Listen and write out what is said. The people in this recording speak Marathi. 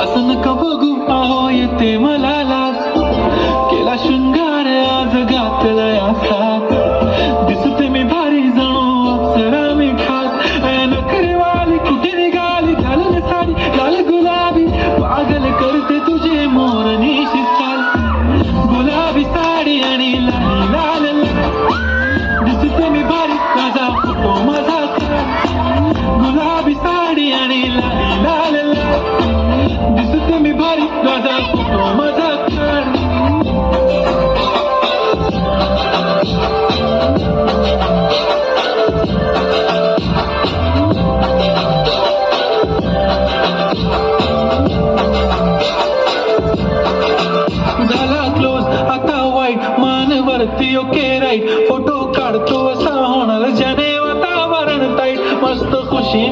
असं नका बघू आहो येते मला लाज केला शृंगार आज घातलाय असा दिसते मी भारी जणू अप्सरा मी खास नखरेवाली कुठे निघाली घालून साडी लाल गुलाबी पागल करते तुझे मोरनीशी चाल गुलाबी साडी आणि लाल लाल दिसते मी भारी माझा फोटो माझा गुलाबी साडी आणि लाल लाल दिसते मी भारी माझा फोटो माझा झाला क्लोज आता वाईट मानवरती ओके राईट फोटो काढतो असा होणार ज्याने वातावरण ताईट मस्त खुशी